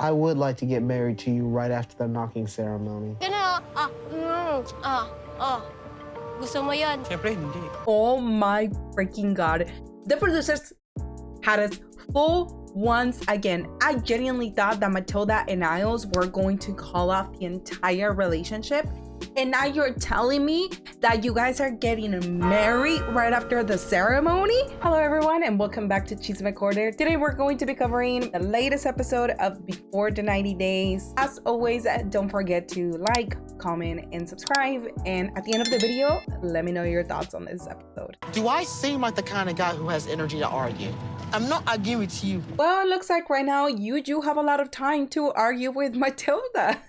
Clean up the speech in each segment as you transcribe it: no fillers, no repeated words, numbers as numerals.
I would like to get married to you right after the knocking ceremony. Gusto mo yun? Siyempre, hindi. Oh my freaking god. The producers had us full once again. I genuinely thought that Matilda and Niles were going to call off the entire relationship. And now you're telling me that you guys are getting married right after the ceremony? Hello everyone and welcome back to Cheese Recorder. Today we're going to be covering the latest episode of Before the 90 Days. As always, don't forget to like, comment, and subscribe. And at the end of the video, let me know your thoughts on this episode. Do I seem like the kind of guy who has energy to argue? I'm not arguing with you. Well, it looks like right now you do have a lot of time to argue with Matilda.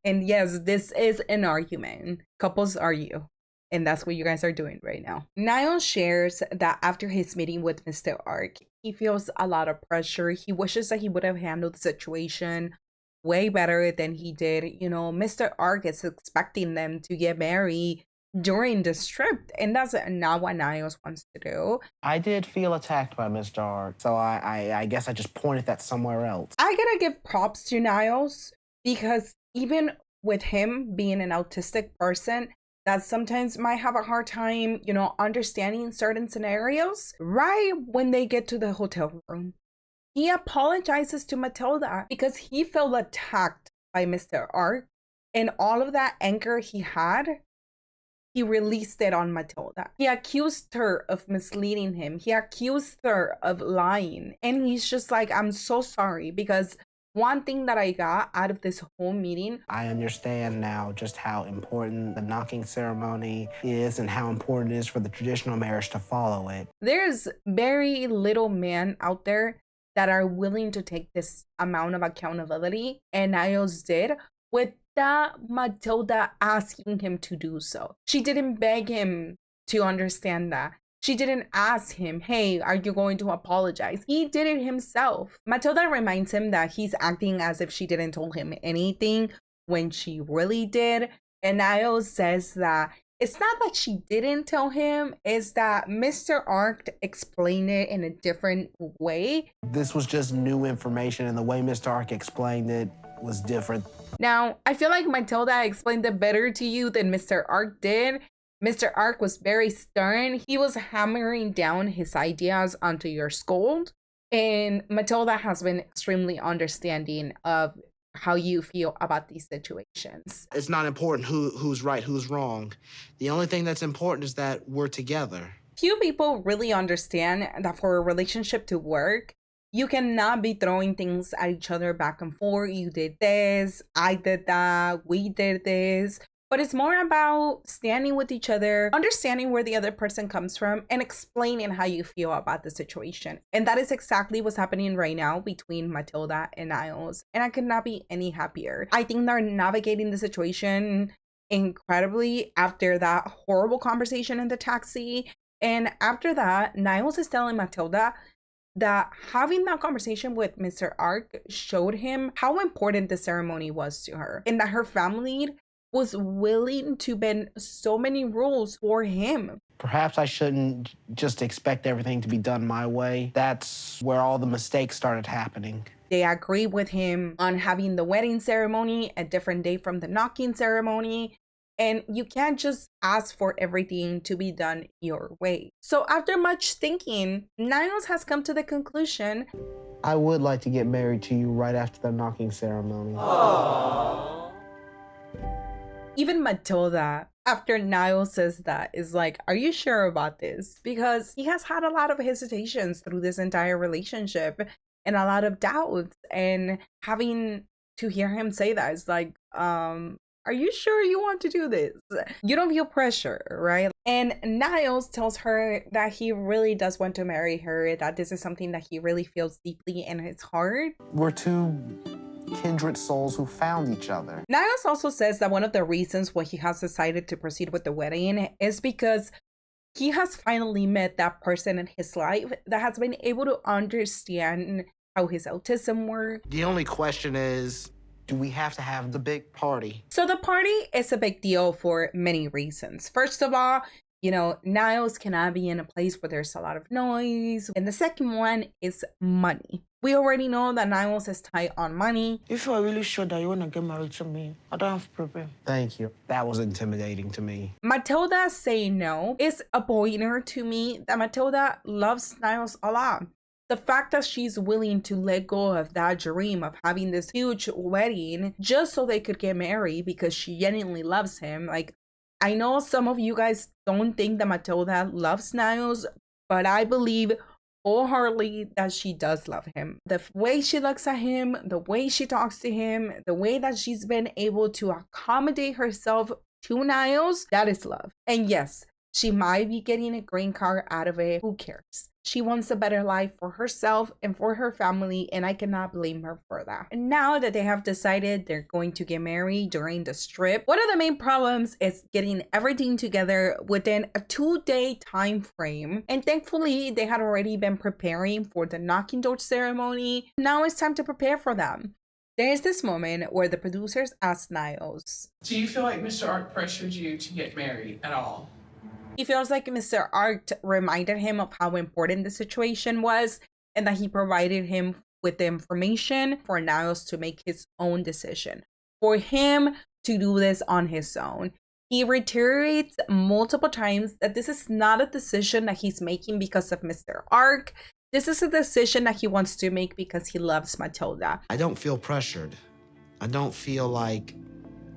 And yes, this is an argument. Couples argue. And that's what you guys are doing right now. Niles shares that after his meeting with Mr. Ark, he feels a lot of pressure. He wishes that he would have handled the situation way better than he did. You know, Mr. Ark is expecting them to get married during this trip, and that's not what Niles wants to do. I did feel attacked by Mr. Ark, so I guess I just pointed that somewhere else. I gotta give props to Niles because even with him being an autistic person that sometimes might have a hard time, you know, understanding certain scenarios, right when they get to the hotel room, he apologizes to Matilda because he felt attacked by Mr. Ark, and all of that anger he had, he released it on Matilda. He accused her of misleading him. He accused her of lying. And he's just like, I'm so sorry, because one thing that I got out of this whole meeting, I understand now just how important the knocking ceremony is and how important it is for the traditional marriage to follow it. There's very little men out there that are willing to take this amount of accountability, and Niles did, without Matilda asking him to do so. She didn't beg him to understand that. She didn't ask him, hey, are you going to apologize? He did it himself. Matilda reminds him that he's acting as if she didn't tell him anything when she really did. And Niles says that it's not that she didn't tell him, it's that Mr. Ark explained it in a different way. This was just new information, and the way Mr. Ark explained it was different. Now, I feel like Matilda explained it better to you than Mr. Ark did. Mr. Ark was very stern. He was hammering down his ideas onto your skull. And Matilda has been extremely understanding of how you feel about these situations. It's not important who's right, who's wrong. The only thing that's important is that we're together. Few people really understand that for a relationship to work, you cannot be throwing things at each other back and forth. You did this, I did that, we did this. But it's more about standing with each other, understanding where the other person comes from, and explaining how you feel about the situation. And that is exactly what's happening right now between Matilda and Niles. And I could not be any happier. I think they're navigating the situation incredibly after that horrible conversation in the taxi. And after that, Niles is telling Matilda that having that conversation with Mr. Ark showed him how important the ceremony was to her, and that her family was willing to bend so many rules for him. Perhaps I shouldn't just expect everything to be done my way. That's where all the mistakes started happening. They agree with him on having the wedding ceremony a different day from the knocking ceremony. And you can't just ask for everything to be done your way. So after much thinking, Niles has come to the conclusion, I would like to get married to you right after the knocking ceremony. Aww. Even Matilda, after Niles says that, is like, are you sure about this? Because he has had a lot of hesitations through this entire relationship and a lot of doubts. And having to hear him say that is like, are you sure you want to do this? You don't feel pressure, right? And Niles tells her that he really does want to marry her, that this is something that he really feels deeply in his heart. We're two kindred souls who found each other. Niles also says that one of the reasons why he has decided to proceed with the wedding is because he has finally met that person in his life that has been able to understand how his autism works. The only question is, do we have to have the big party? So the party is a big deal for many reasons. First of all, You know, Niles cannot be in a place where there's a lot of noise. And the second one is money. We already know that Niles is tight on money. If you are really sure that you want to get married to me, I don't have problem. Thank you. That was intimidating to me. Matilda saying no is a pointer to me that Matilda loves Niles a lot. The fact that she's willing to let go of that dream of having this huge wedding just so they could get married because she genuinely loves him. Like, I know some of you guys don't think that Matilda loves Niles, but I believe wholeheartedly that she does love him. The way she looks at him, the way she talks to him, the way that she's been able to accommodate herself to Niles, that is love. And yes, she might be getting a green card out of it. Who cares? She wants a better life for herself and for her family, and I cannot blame her for that. And now that they have decided they're going to get married during the trip, one of the main problems is getting everything together within a 2-day time frame. And thankfully, they had already been preparing for the knocking door ceremony. Now it's time to prepare for them. There's this moment where the producers ask Niles, "Do you feel like Mr. Ark pressured you to get married at all?" He feels like Mr. Ark reminded him of how important the situation was and that he provided him with the information for Niles to make his own decision, for him to do this on his own. He reiterates multiple times that this is not a decision that he's making because of Mr. Ark. This is a decision that he wants to make because he loves Matilda. I don't feel pressured. I don't feel like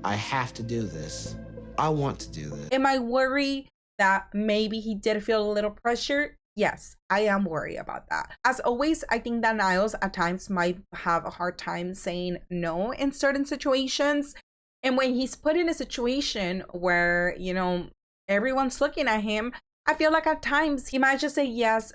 I have to do this. I want to do this. Am I worried that maybe he did feel a little pressure? Yes, I am worried about that. As always, I think that Niles at times might have a hard time saying no in certain situations. And when he's put in a situation where, you know, everyone's looking at him, I feel like at times he might just say yes,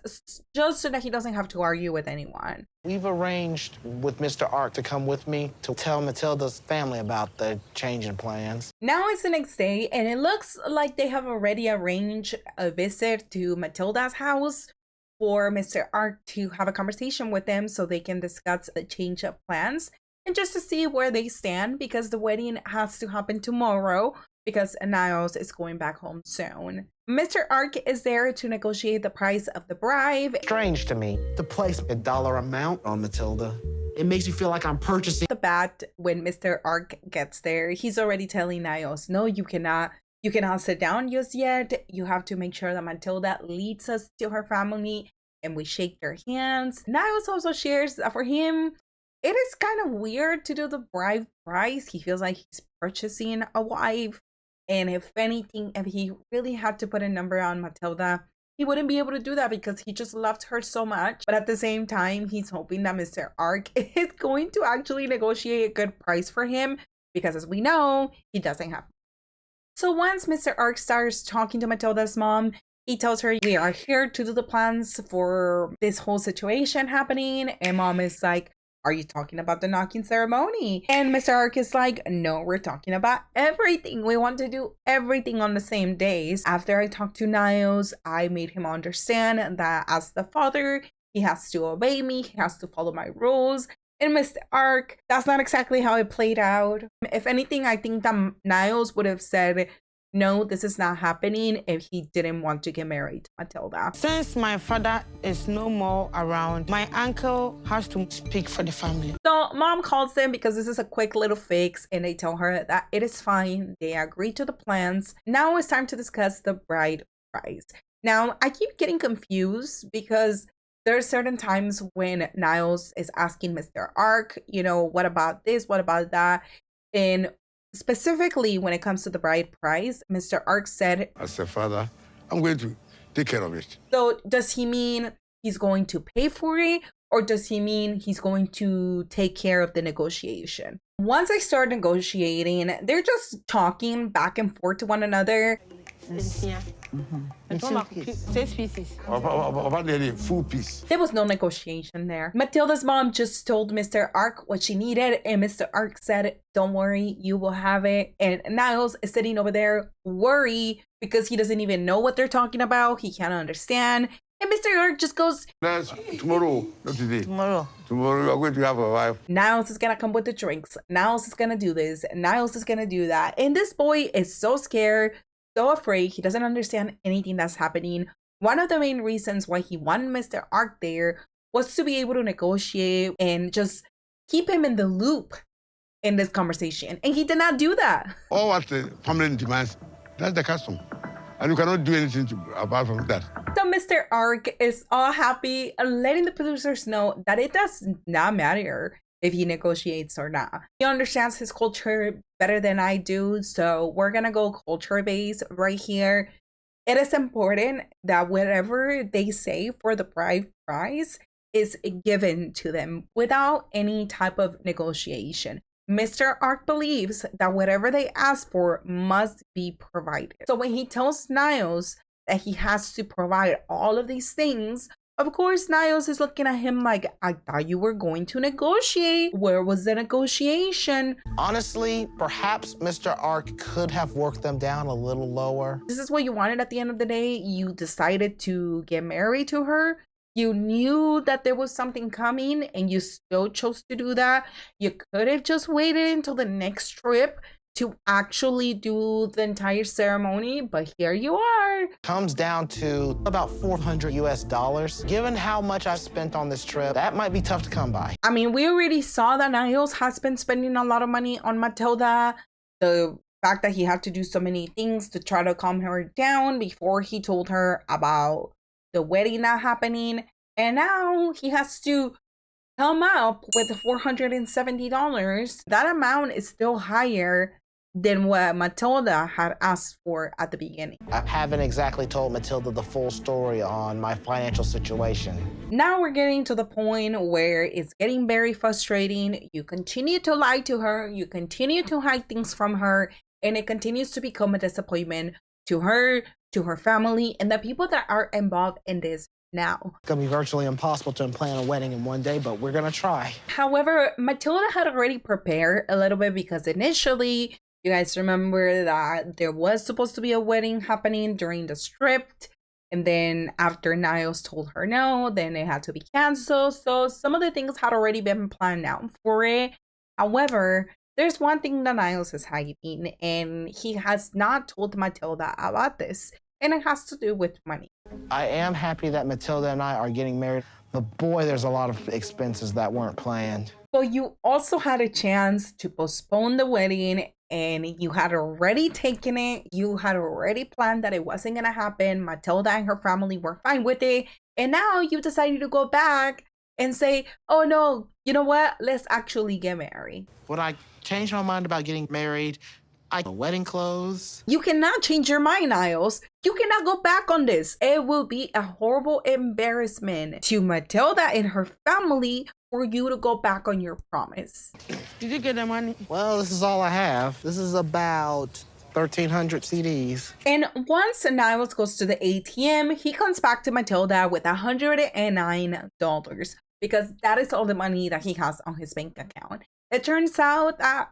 just so that he doesn't have to argue with anyone. We've arranged with Mr. Ark to come with me to tell Matilda's family about the change in plans. Now it's the next day, and it looks like they have already arranged a visit to Matilda's house for Mr. Ark to have a conversation with them so they can discuss the change of plans and just to see where they stand, because the wedding has to happen tomorrow because Niles is going back home soon. Mr. Ark is there to negotiate the price of the bribe. Strange to me to place a dollar amount on Matilda. It makes me feel like I'm purchasing. The bat, when Mr. Ark gets there, he's already telling Niles, no, you cannot sit down just yet. You have to make sure that Matilda leads us to her family and we shake their hands. Niles also shares that for him, it is kind of weird to do the bribe price. He feels like he's purchasing a wife. And if anything, if he really had to put a number on Matilda, he wouldn't be able to do that because he just loved her so much. But at the same time, he's hoping that Mr. Ark is going to actually negotiate a good price for him because, as we know, he doesn't have. So once Mr. Ark starts talking to Matilda's mom, he tells her, we are here to do the plans for this whole situation happening. And mom is like, are you talking about the knocking ceremony? And Mr. Ark is like, no, we're talking about everything. We want to do everything on the same days. After I talked to Niles, I made him understand that as the father, he has to obey me. He has to follow my rules. And Mr. Ark, that's not exactly how it played out. If anything, I think that Niles would have said, no, this is not happening if he didn't want to get married to Matilda. Since my father is no more around, my uncle has to speak for the family. So mom calls them because this is a quick little fix and they tell her that it is fine. They agree to the plans. Now it's time to discuss the bride price. Now I keep getting confused because there are certain times when Niles is asking Mr. Ark, you know, what about this? What about that? And specifically, when it comes to the bride price, Mr. Ark said, as a father, I'm going to take care of it. So does he mean he's going to pay for it? Or does he mean he's going to take care of the negotiation? Once I start negotiating, they're just talking back and forth to one another. 6 pieces. About the full piece. There was no negotiation there. Matilda's mom just told Mr. Ark what she needed, and Mr. Ark said, don't worry, you will have it. And Niles is sitting over there worried because he doesn't even know what they're talking about. He can't understand. And Mr. Ark just goes, That's tomorrow, not today. Tomorrow. Tomorrow, you're going to have a wife. Niles is gonna come with the drinks. Niles is gonna do this. Niles is gonna do that. And this boy is so scared so afraid. He doesn't understand anything that's happening. One of the main reasons why he wanted Mr. Ark there was to be able to negotiate and just keep him in the loop in this conversation. And he did not do that. All what the family demands, that's the custom. And you cannot do anything apart from that. So Mr. Ark is all happy, letting the producers know that it does not matter if he negotiates or not. He understands his culture better than I do, so we're gonna go culture-based right here. It is important that whatever they say for the bride price is given to them without any type of negotiation. Mr. Ark believes that whatever they ask for must be provided. So when he tells Niles that he has to provide all of these things, of course, Niles is looking at him like, I thought you were going to negotiate. Where was the negotiation? Honestly, perhaps Mr. Ark could have worked them down a little lower. This is what you wanted at the end of the day. You decided to get married to her. You knew that there was something coming and you still chose to do that. You could have just waited until the next trip to actually do the entire ceremony, but here you are. Comes down to about $400 US. Given how much I've spent on this trip, that might be tough to come by. I mean, we already saw that Niles has been spending a lot of money on Matilda. The fact that he had to do so many things to try to calm her down before he told her about the wedding not happening. And now he has to come up with $470. That amount is still higher than what Matilda had asked for at the beginning. I haven't exactly told Matilda the full story on my financial situation. Now we're getting to the point where it's getting very frustrating. You continue to lie to her, you continue to hide things from her, and it continues to become a disappointment to her, to her family, and the people that are involved in this now. It's gonna be virtually impossible to plan a wedding in one day, but we're gonna try. However, Matilda had already prepared a little bit because initially, you guys remember that there was supposed to be a wedding happening during the script. And then after Niles told her no, then it had to be canceled. So some of the things had already been planned out for it. However, there's one thing that Niles is hiding, and he has not told Matilda about this. And it has to do with money. I am happy that Matilda and I are getting married, but boy, there's a lot of expenses that weren't planned. So you also had a chance to postpone the wedding, and you had already taken it. You had already planned that it wasn't going to happen. Matilda and her family were fine with it. And now you decided to go back and say, oh no, you know what? Let's actually get married. Would I change my mind about getting married? Wedding clothes. You cannot change your mind, Niles. You cannot go back on this. It will be a horrible embarrassment to Matilda and her family for you to go back on your promise. Did you get the money? Well, this is all I have. This is about 1,300 CDs. And once Niles goes to the ATM, he comes back to Matilda with $109 because that is all the money that he has on his bank account. It turns out that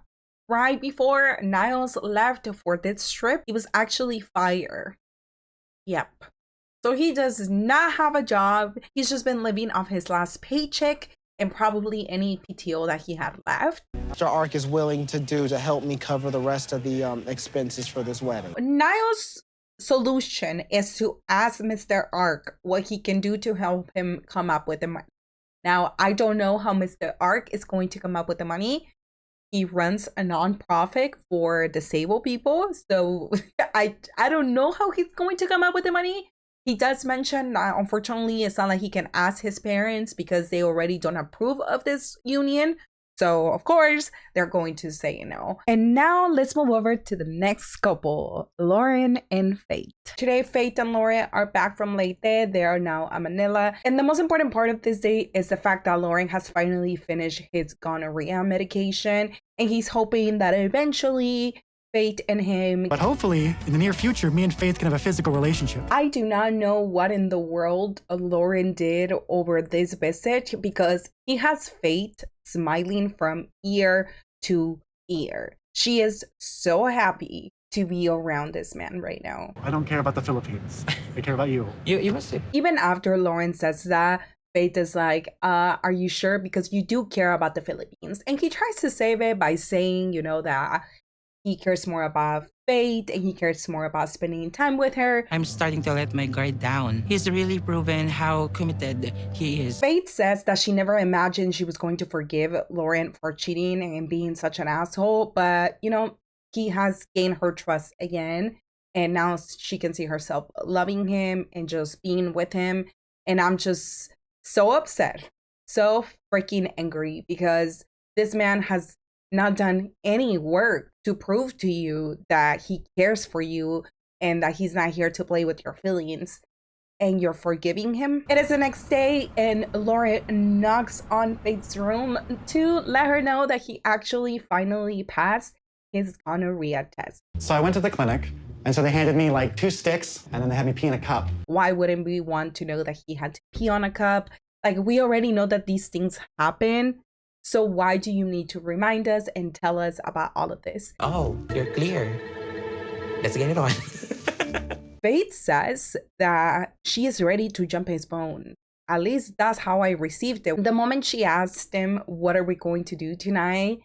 right before Niles left for this trip, he was actually fired. Yep. So he does not have a job. He's just been living off his last paycheck and probably any PTO that he had left. Mr. Ark is willing to do to help me cover the rest of the expenses for this wedding. Niles' solution is to ask Mr. Ark what he can do to help him come up with the money. Now, I don't know how Mr. Ark is going to come up with the money. He runs a nonprofit for disabled people. So I don't know how he's going to come up with the money. He does mention that unfortunately it's not like he can ask his parents because they already don't approve of this union. So of course they're going to say no. And now let's move over to the next couple, Loren and Faith. Today, Faith and Loren are back from Leyte. They are now at Manila. And the most important part of this day is the fact that Loren has finally finished his gonorrhea medication. And he's hoping that eventually Faith and him. But hopefully, in the near future, me and Faith can have a physical relationship. I do not know what in the world Loren did over this visit because he has Faith smiling from ear to ear. She is so happy to be around this man right now. I don't care about the Philippines. I care about you. You must see. Even after Loren says that, Faith is like, are you sure? Because you do care about the Philippines. And he tries to save it by saying, you know, that he cares more about Faith and he cares more about spending time with her. I'm starting to let my guard down. He's really proven how committed he is. Faith says that she never imagined she was going to forgive Loren for cheating and being such an asshole, but you know, he has gained her trust again, and now she can see herself loving him and just being with him. And I'm just so upset, so freaking angry, because this man has not done any work to prove to you that he cares for you and that he's not here to play with your feelings, and you're forgiving him. It is the next day and Loren knocks on Faith's room to let her know that he actually finally passed his gonorrhea test. So I went to the clinic, and so they handed me like 2 sticks, and then they had me pee in a cup. Why wouldn't we want to know that he had to pee on a cup? Like, we already know that these things happen. So why do you need to remind us and tell us about all of this? Oh, you're clear. Let's get it on. Faith says that she is ready to jump his bone. At least that's how I received it. The moment she asked him, what are we going to do tonight?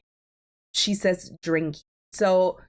She says, drink. So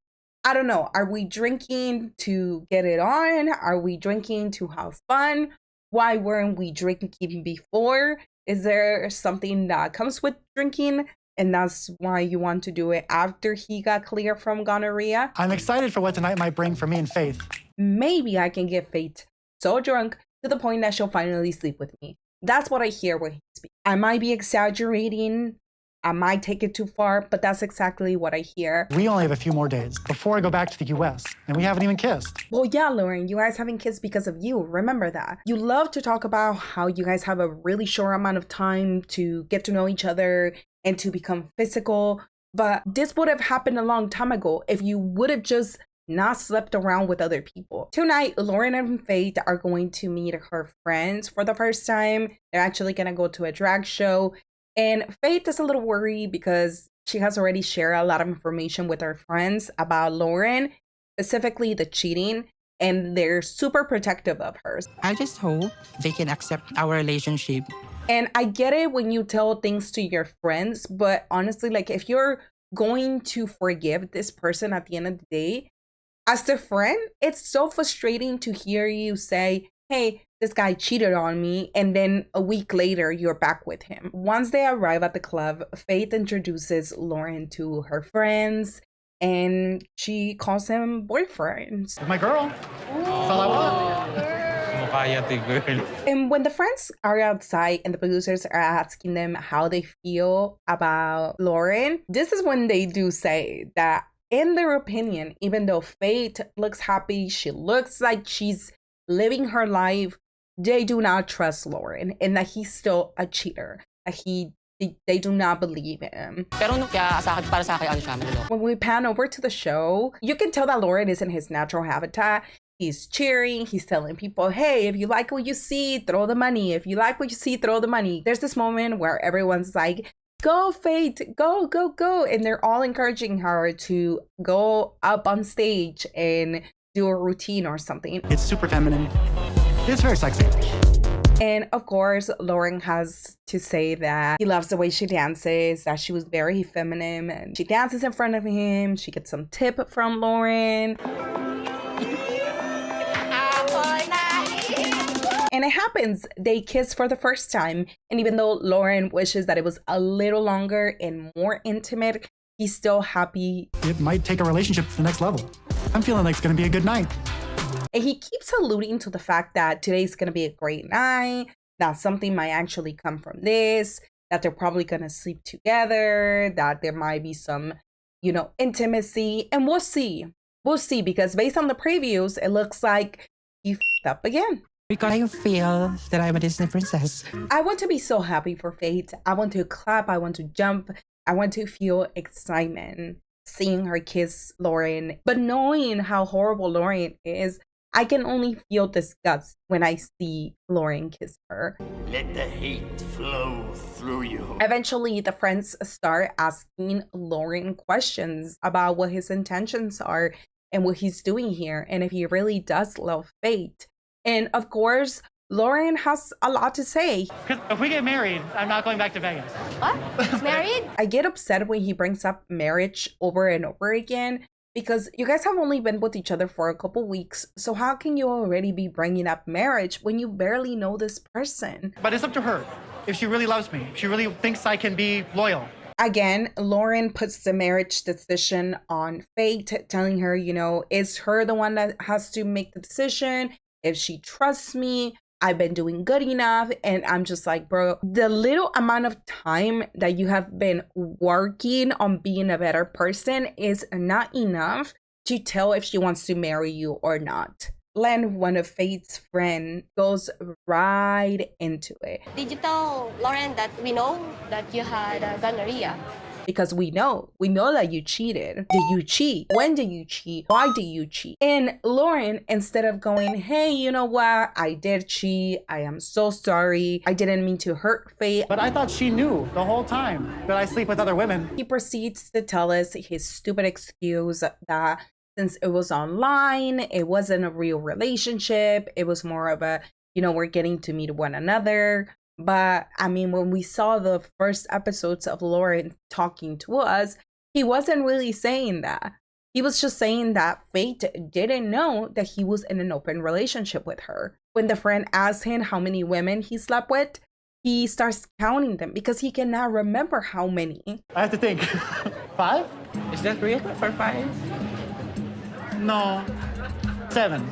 I don't know. Are we drinking to get it on? Are we drinking to have fun? Why weren't we drinking before? Is there something that comes with drinking and that's why you want to do it after he got clear from gonorrhea? I'm excited for what tonight might bring for me and Faith. Maybe I can get Faith so drunk to the point that she'll finally sleep with me. That's what I hear when he speaks. I might be exaggerating. I might take it too far, but that's exactly what I hear. We only have a few more days before I go back to the US, and we haven't even kissed. Well, yeah, Loren, you guys haven't kissed because of you. Remember that. You love to talk about how you guys have a really short amount of time to get to know each other and to become physical. But this would have happened a long time ago if you would have just not slept around with other people. Tonight, Loren and Faith are going to meet her friends for the first time. They're actually going to go to a drag show. And Faith is a little worried because she has already shared a lot of information with her friends about Loren, specifically the cheating, and they're super protective of her. I just hope they can accept our relationship. And I get it when you tell things to your friends, but honestly, like, if you're going to forgive this person at the end of the day, as the friend, it's so frustrating to hear you say, hey, this guy cheated on me, and then a week later, you're back with him. Once they arrive at the club, Faith introduces Loren to her friends, and she calls them boyfriends. My girl. That's all I want. And when the friends are outside and the producers are asking them how they feel about Loren, this is when they do say that, in their opinion, even though Faith looks happy, she looks like she's living her life, they do not trust Loren, and that he's still a cheater. They do not believe him. When we pan over to the show, you can tell that Loren is in his natural habitat. He's cheering, he's telling people, hey, if you like what you see, throw the money. If you like what you see, throw the money. There's this moment where everyone's like, go Faith, go, go, go. And they're all encouraging her to go up on stage and do a routine or something. It's super feminine. It's very sexy. And of course, Loren has to say that he loves the way she dances, that she was very feminine, and she dances in front of him. She gets some tip from Loren. And it happens. They kiss for the first time. And even though Loren wishes that it was a little longer and more intimate, he's still happy. It might take a relationship to the next level. I'm feeling like it's going to be a good night. And he keeps alluding to the fact that today's going to be a great night, that something might actually come from this, that they're probably going to sleep together, that there might be some, you know, intimacy. And we'll see. We'll see, because based on the previews, it looks like he f***ed up again. Because I feel that I'm a Disney princess. I want to be so happy for Faith. I want to clap. I want to jump. I want to feel excitement seeing her kiss Loren. But knowing how horrible Loren is, I can only feel disgust when I see Loren kiss her. Let the hate flow through you. Eventually, the friends start asking Loren questions about what his intentions are and what he's doing here, and if he really does love Faith. And of course, Loren has a lot to say. Because if we get married, I'm not going back to Vegas. What? Married? I get upset when he brings up marriage over and over again, because you guys have only been with each other for a couple weeks. So how can you already be bringing up marriage when you barely know this person? But it's up to her. If she really loves me, if she really thinks I can be loyal. Again, Loren puts the marriage decision on fate, telling her, you know, it's her the one that has to make the decision. If she trusts me, I've been doing good enough. And I'm just like, bro, the little amount of time that you have been working on being a better person is not enough to tell if she wants to marry you or not. Len, one of Fate's friend, goes right into it. Did you tell Loren that we know that you had gonorrhea? Because we know that you cheated. Did you cheat? When did you cheat? Why did you cheat? And Loren, instead of going, hey, you know what? I did cheat. I am so sorry. I didn't mean to hurt Fate. But I thought she knew the whole time that I sleep with other women. He proceeds to tell us his stupid excuse that since it was online, it wasn't a real relationship. It was more of a, you know, we're getting to meet one another. But I mean, when we saw the first episodes of Loren talking to us, he wasn't really saying that. He was just saying that Fate didn't know that he was in an open relationship with her. When the friend asked him how many women he slept with, he starts counting them because he cannot remember how many. I have to think. 5? Is that real for 5? No. 7.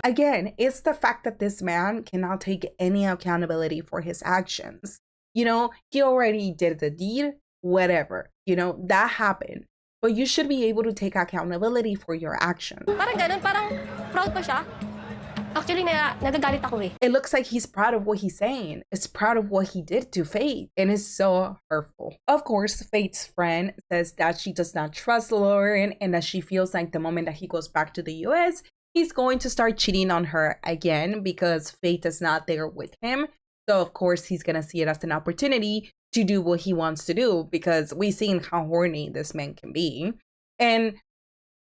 Again, it's the fact that this man cannot take any accountability for his actions. You know, he already did the deed, whatever. You know, that happened. But you should be able to take accountability for your actions. Parang ganun, parang proud pa siya. Actually, nagagalit ako eh. It looks like he's proud of what he's saying. It's proud of what he did to Fate. And it's so hurtful. Of course, Fate's friend says that she does not trust Loren and that she feels like the moment that he goes back to the US, he's going to start cheating on her again because Fate is not there with him. So, of course, he's going to see it as an opportunity to do what he wants to do because we've seen how horny this man can be. And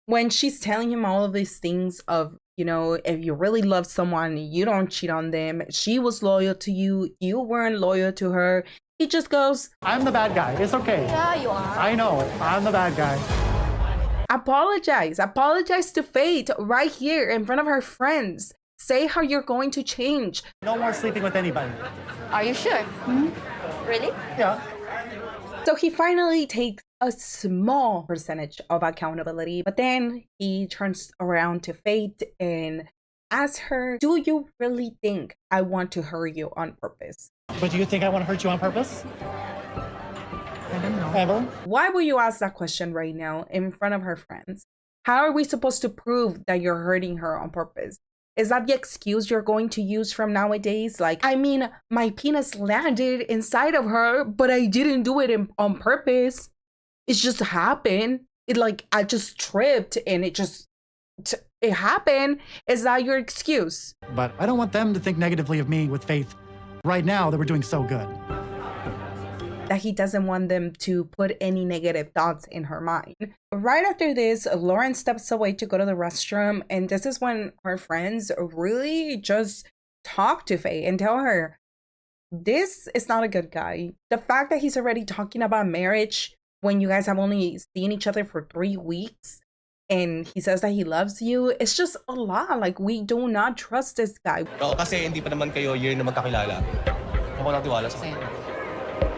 when she's telling him all of these things of, you know, if you really love someone, you don't cheat on them. She was loyal to you. You weren't loyal to her. He just goes, I'm the bad guy. It's okay. Yeah, you are. I know. I'm the bad guy. Apologize. Apologize to Fate right here in front of her friends. Say how you're going to change. No more sleeping with anybody. Are you sure? Really? Yeah. So he finally takes a small percentage of accountability, but then he turns around to Fate and asks her, do you really think I want to hurt you on purpose? But do you think I want to hurt you on purpose? I don't know. Ever? Why will you ask that question right now in front of her friends? How are we supposed to prove that you're hurting her on purpose? Is that the excuse you're going to use from nowadays? Like, I mean, my penis landed inside of her, but I didn't do it on purpose. It just happened. I just tripped and it happened. Is that your excuse? But I don't want them to think negatively of me with Faith right now that we're doing so good. That he doesn't want them to put any negative thoughts in her mind. Right after this, Loren steps away to go to the restroom, and this is when her friends really just talk to Faye and tell her, this is not a good guy. The fact that he's already talking about marriage when you guys have only seen each other for 3 weeks, and he says that he loves you, it's just a lot. Like, we do not trust this guy. Kasi hindi pa naman kayo year na magkakilala. Ako natiwala sa kanya.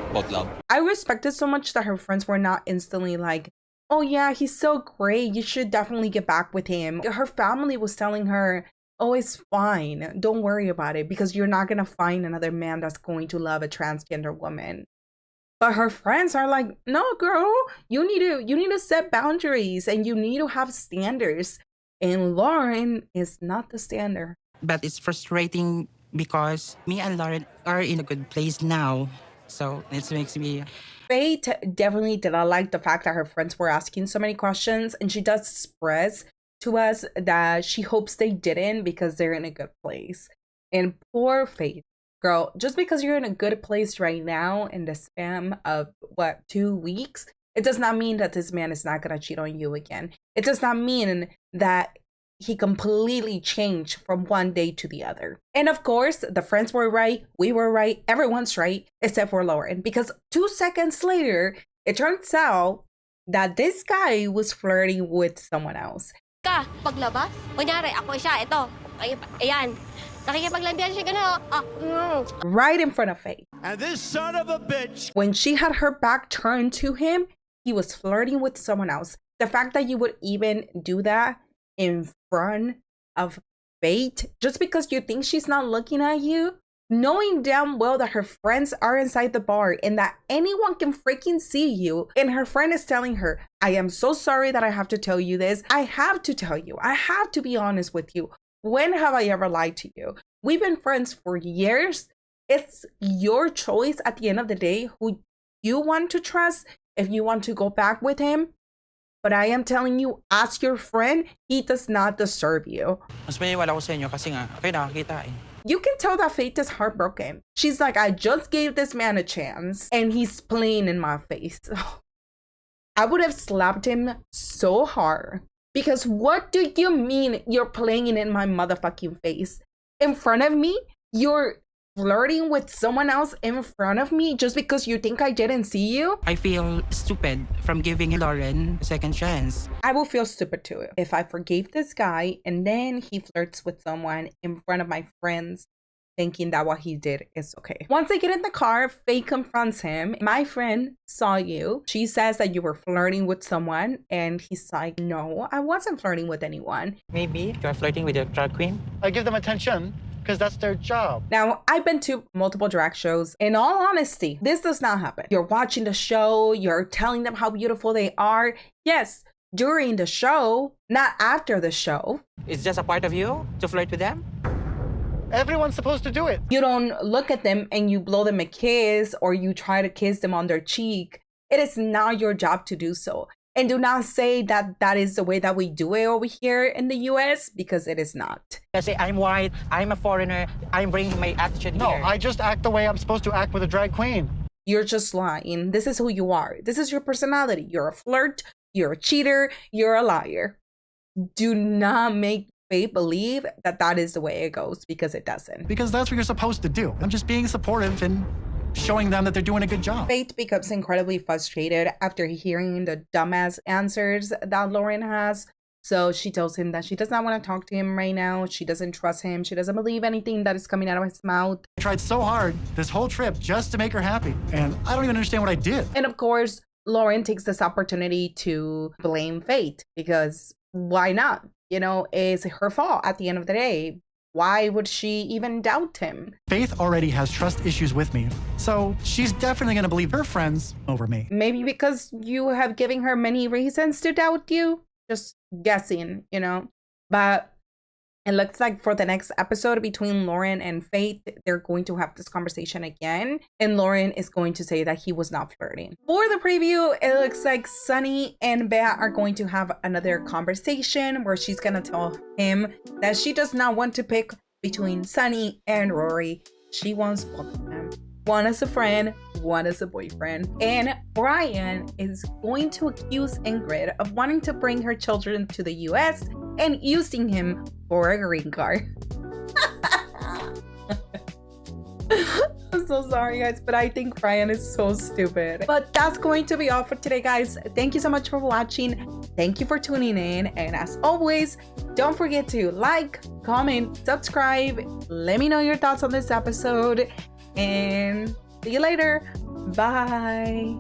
About love. I respected so much that her friends were not instantly like, oh yeah, he's so great, you should definitely get back with him. Her family was telling her, oh, it's fine, don't worry about it, because you're not gonna find another man that's going to love a transgender woman. But her friends are like, no girl, you need to set boundaries and you need to have standards. And Loren is not the standard. But it's frustrating because me and Loren are in a good place now. So it makes me... Fate definitely did not like the fact that her friends were asking so many questions. And she does express to us that she hopes they didn't because they're in a good place. And poor Fate. Girl, just because you're in a good place right now in the span of, 2 weeks, it does not mean that this man is not going to cheat on you again. It does not mean that he completely changed from one day to the other. And of course, the friends were right, we were right, everyone's right, except for Loren. Because 2 seconds later, it turns out that this guy was flirting with someone else. Paglabas, kunyari, ako siya, ito. Ayan. Nakikipaglandian siya gano'n. Right in front of Faith. And this son of a bitch. When she had her back turned to him, he was flirting with someone else. The fact that you would even do that in front of Faith, just because you think she's not looking at you, knowing damn well that her friends are inside the bar and that anyone can freaking see you, and her friend is telling her, I am so sorry that I have to tell you this. I have to tell you. I have to be honest with you. When have I ever lied to you? We've been friends for years. It's your choice at the end of the day who you want to trust, if you want to go back with him. But I am telling you, as your friend, he does not deserve you. Mas maniwala ko sa inyo kasi nga, kayo nakakita eh. You can tell that Faith is heartbroken. She's like, I just gave this man a chance and he's playing in my face. I would have slapped him so hard. Because what do you mean you're playing in my motherfucking face? In front of me? You're flirting with someone else in front of me just because you think I didn't see you? I feel stupid from giving Loren a second chance. I will feel stupid too if I forgave this guy and then he flirts with someone in front of my friends, thinking that what he did is okay. Once they get in the car, Faye confronts him. My friend saw you. She says that you were flirting with someone, and he's like, no, I wasn't flirting with anyone. Maybe you're flirting with your drag queen? I give them attention because that's their job. Now, I've been to multiple drag shows. In all honesty, this does not happen. You're watching the show, you're telling them how beautiful they are. Yes, during the show, not after the show. It's just a part of you to flirt with them? Everyone's supposed to do it. You don't look at them and you blow them a kiss or you try to kiss them on their cheek. It is not your job to do so. And do not say that that is the way that we do it over here in the US, because it is not. I say I'm white, I'm a foreigner, I'm bringing my attitude No, here. I just act the way I'm supposed to act with a drag queen. You're just lying. This is who you are. This is your personality. You're a flirt, you're a cheater, you're a liar. Do not make Faith believe that that is the way it goes, because it doesn't. Because that's what you're supposed to do. I'm just being supportive and showing them that they're doing a good job. Faith becomes incredibly frustrated after hearing the dumbass answers that Loren has. So she tells him that she does not want to talk to him right now. She doesn't trust him. She doesn't believe anything that is coming out of his mouth. I tried so hard this whole trip just to make her happy. And I don't even understand what I did. And of course, Loren takes this opportunity to blame Faith, because why not? You know, it's her fault at the end of the day. Why would she even doubt him? Faith already has trust issues with me, so she's definitely going to believe her friends over me. Maybe because you have given her many reasons to doubt you. Just guessing, you know. But it looks like for the next episode between Loren and Faith, they're going to have this conversation again. And Loren is going to say that he was not flirting. For the preview, it looks like Sunny and Bea are going to have another conversation where she's going to tell him that she does not want to pick between Sunny and Rory. She wants both of them. One as a friend, one as a boyfriend. And Brian is going to accuse Ingrid of wanting to bring her children to the US and using him for a green card. I'm so sorry, guys, but I think Brian is so stupid. But that's going to be all for today, guys. Thank you so much for watching. Thank you for tuning in. And as always, don't forget to like, comment, subscribe. Let me know your thoughts on this episode. And see you later. Bye.